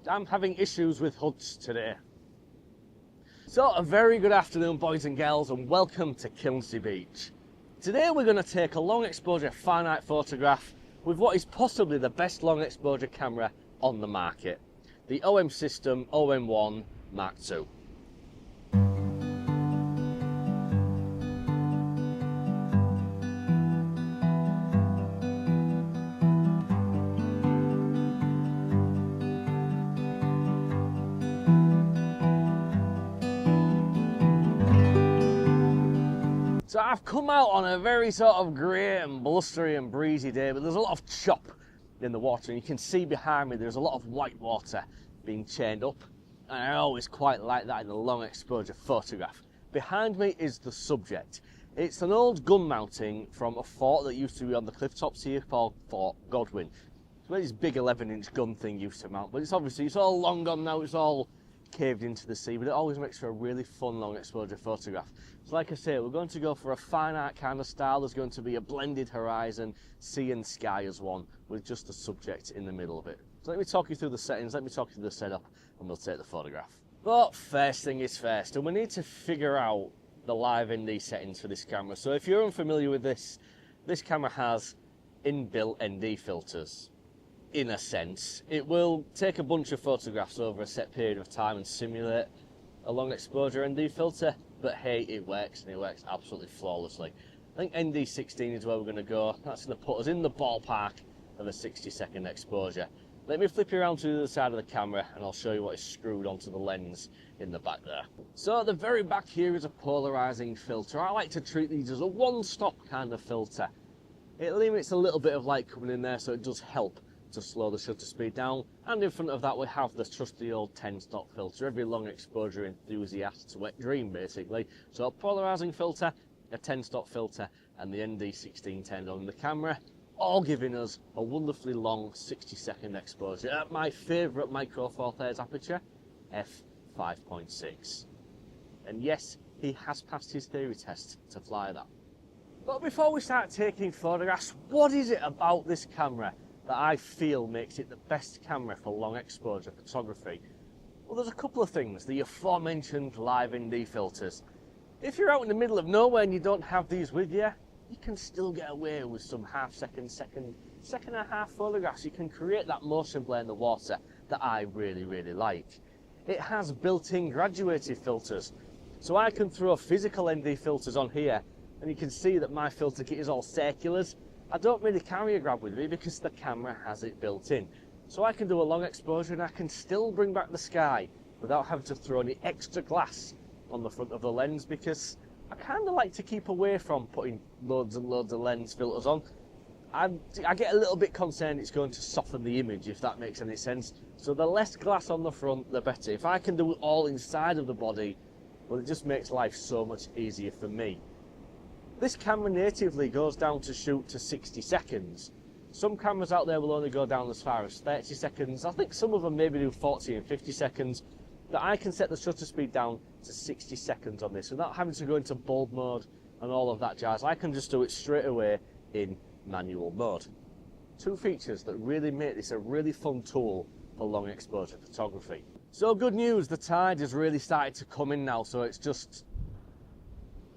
I'm having issues with HUDs today. So a very good afternoon, boys and girls, and welcome to Killy Beach. Today we're going to take a long exposure finite photograph with what is possibly the best long exposure camera on the market, the OM System OM1 Mark II. So I've come out on a very sort of grey and blustery and breezy day, but there's a lot of chop in the water, and you can see behind me there's a lot of white water being chained up, and I always quite like that in a long exposure photograph. Behind me is the subject. It's an old gun mounting from a fort that used to be on the cliff tops here called Fort Godwin. It's where this big 11-inch gun thing used to mount, but it's all long gone now, it's all caved into the sea, but it always makes for a really fun long exposure photograph. So like I say, we're going to go for a fine art kind of style. There's going to be a blended horizon, sea and sky as one, with just the subject in the middle of it. So let me talk you through the settings, let me talk you through the setup, and we'll take the photograph. But first thing is first, and we need to figure out the live ND settings for this camera. So if you're unfamiliar with this camera has inbuilt ND filters. In a sense, it will take a bunch of photographs over a set period of time and simulate a long exposure ND filter, but hey, it works, and it works absolutely flawlessly. I think ND16 is where we're going to go. That's going to put us in the ballpark of a 60-second exposure. Let me flip you around to the other side of the camera and I'll show you what is screwed onto the lens in the back there. So at the very back here is a polarizing filter. I like to treat these as a one-stop kind of filter. It limits a little bit of light coming in there, so it does help to slow the shutter speed down, and in front of that we have the trusty old 10-stop filter. Every long exposure enthusiast's wet dream basically. So a polarizing filter, a 10-stop filter, and the ND16 turned on the camera, all giving us a wonderfully long 60-second exposure at my favourite micro four thirds aperture, f5.6. And yes, he has passed his theory test to fly that. But before we start taking photographs, what is it about this camera that I feel makes it the best camera for long exposure photography? Well, there's a couple of things. The aforementioned live ND filters. If you're out in the middle of nowhere and you don't have these with you, you can still get away with some second and a half photographs. You can create that motion blur in the water that I really like. It has built-in graduated filters, so I can throw physical ND filters on here, and you can see that my filter kit is all circulars. I don't really carry a grab with me because the camera has it built in. So I can do a long exposure and I can still bring back the sky without having to throw any extra glass on the front of the lens, because I kind of like to keep away from putting loads and loads of lens filters on. I get a little bit concerned it's going to soften the image, if that makes any sense. So the less glass on the front, the better. If I can do it all inside of the body, well, it just makes life so much easier for me. This camera natively goes down to shoot to 60 seconds. Some cameras out there will only go down as far as 30 seconds. I think some of them maybe do 40 and 50 seconds. But I can set the shutter speed down to 60 seconds on this without having to go into bulb mode and all of that jazz. I can just do it straight away in manual mode. Two features that really make this a really fun tool for long exposure photography. So good news, the tide has really started to come in now, so it's just,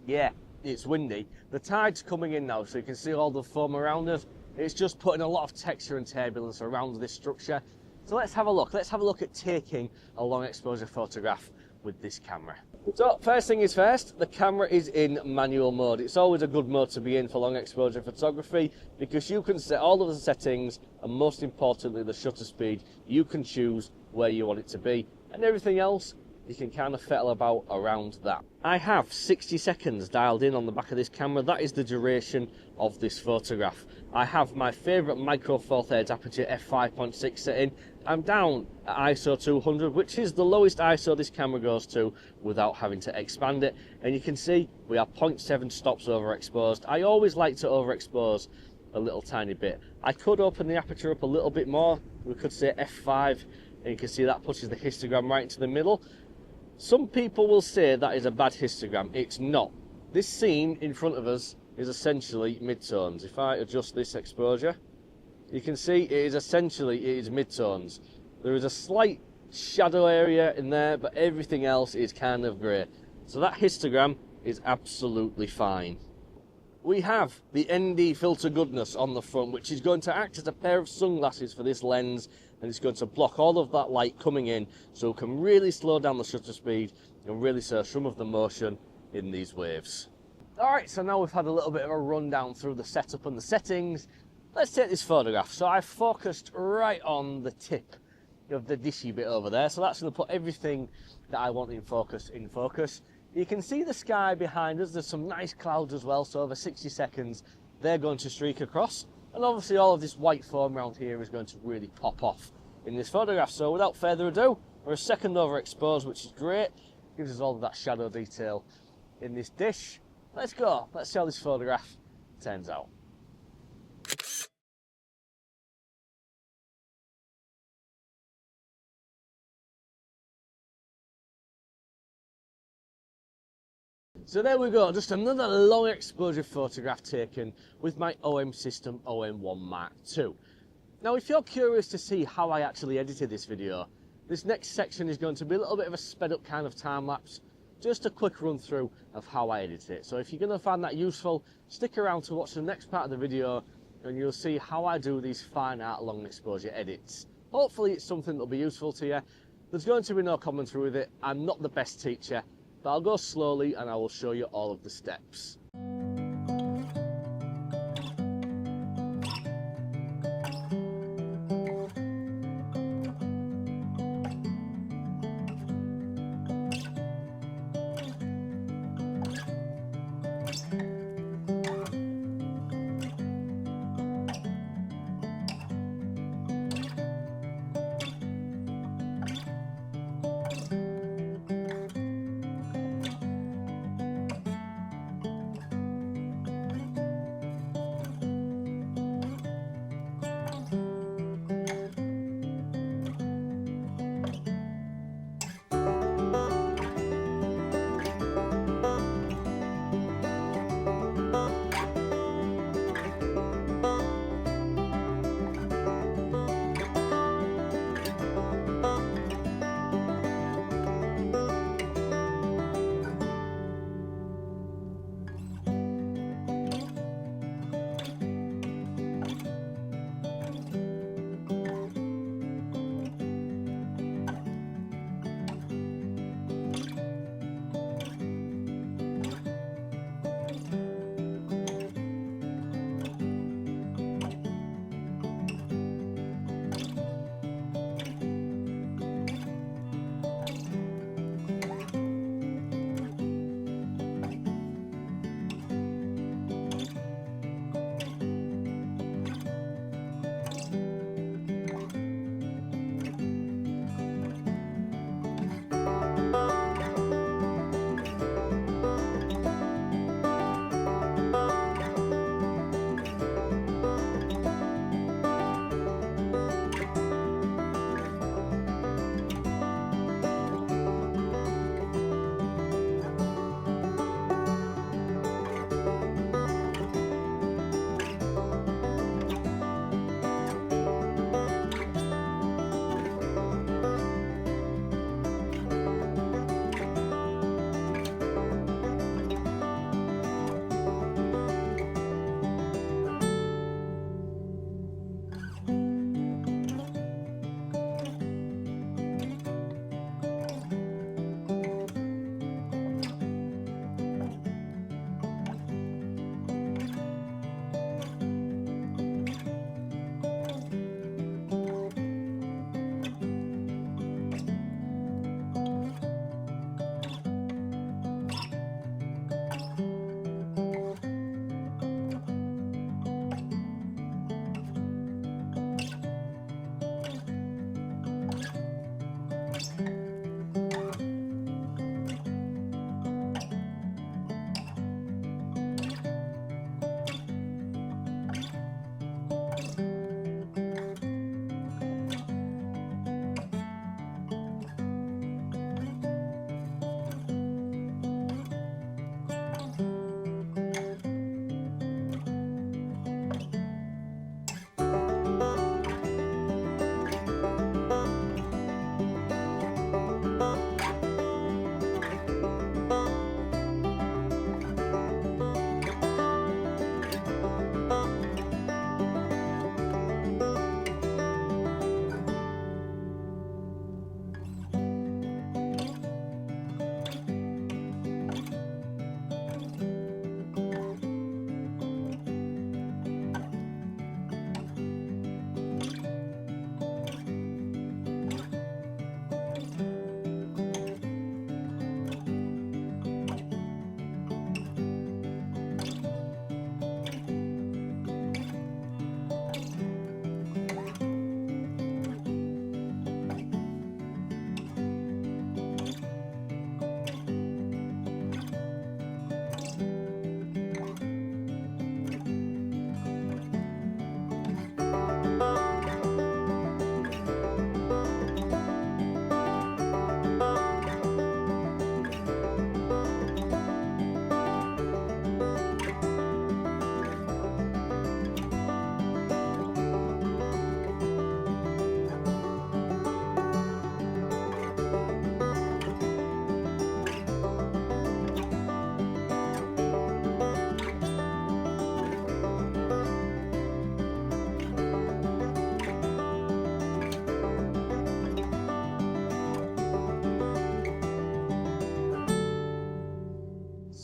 yeah. It's windy. The tide's coming in now, so you can see all the foam around us. It's just putting a lot of texture and turbulence around this structure. So let's have a look. Let's have a look at taking a long exposure photograph with this camera. So first thing is first, the camera is in manual mode. It's always a good mode to be in for long exposure photography because you can set all of the settings, and most importantly the shutter speed. You can choose where you want it to be, and everything else you can kind of fettle about around that. I have 60 seconds dialed in on the back of this camera. That is the duration of this photograph. I have my favourite micro four thirds aperture f5.6 set in. I'm down at ISO 200, which is the lowest ISO this camera goes to without having to expand it. And you can see we are 0.7 stops overexposed. I always like to overexpose a little tiny bit. I could open the aperture up a little bit more. We could say f5, and you can see that pushes the histogram right into the middle. Some people will say that is a bad histogram. It's not. This scene in front of us is essentially midtones. If I adjust this exposure, you can see it is essentially midtones. There is a slight shadow area in there, but everything else is kind of grey. So that histogram is absolutely fine. We have the ND filter goodness on the front, which is going to act as a pair of sunglasses for this lens, and it's going to block all of that light coming in, so it can really slow down the shutter speed and really show some of the motion in these waves. Alright, so now we've had a little bit of a rundown through the setup and the settings. Let's take this photograph. So I've focused right on the tip of the dishy bit over there, so that's going to put everything that I want in focus in focus. You can see the sky behind us. There's some nice clouds as well, so over 60 seconds they're going to streak across, and obviously all of this white foam around here is going to really pop off in this photograph. So without further ado, we're a second overexposed, which is great, gives us all of that shadow detail in this dish. Let's go, let's see how this photograph turns out. So there we go, just another long exposure photograph taken with my OM System OM1 Mark II. Now if you're curious to see how I actually edited this video, this next section is going to be a little bit of a sped up kind of time lapse, just a quick run through of how I edit it. So if you're going to find that useful, stick around to watch the next part of the video and you'll see how I do these fine art long exposure edits. Hopefully it's something that'll be useful to you. There's going to be no commentary with it. I'm not the best teacher, but I'll go slowly and I will show you all of the steps.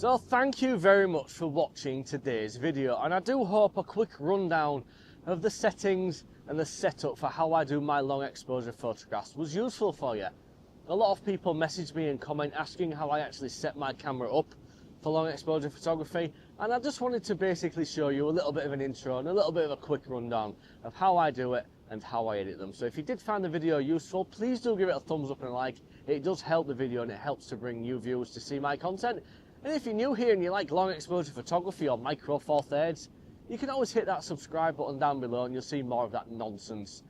So thank you very much for watching today's video, and I do hope a quick rundown of the settings and the setup for how I do my long exposure photographs was useful for you. A lot of people message me and comment asking how I actually set my camera up for long exposure photography, and I just wanted to basically show you a little bit of an intro and a little bit of a quick rundown of how I do it and how I edit them. So if you did find the video useful, please do give it a thumbs up and a like. It does help the video and it helps to bring new viewers to see my content. And if you're new here and you like long exposure photography or micro four thirds, you can always hit that subscribe button down below and you'll see more of that nonsense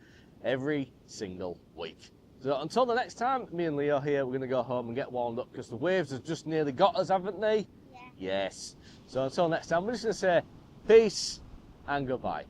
every single week. So until the next time, me and Leo here, we're going to go home and get warmed up because the waves have just nearly got us, haven't they? Yeah. Yes. So until next time, we're just going to say peace and goodbye.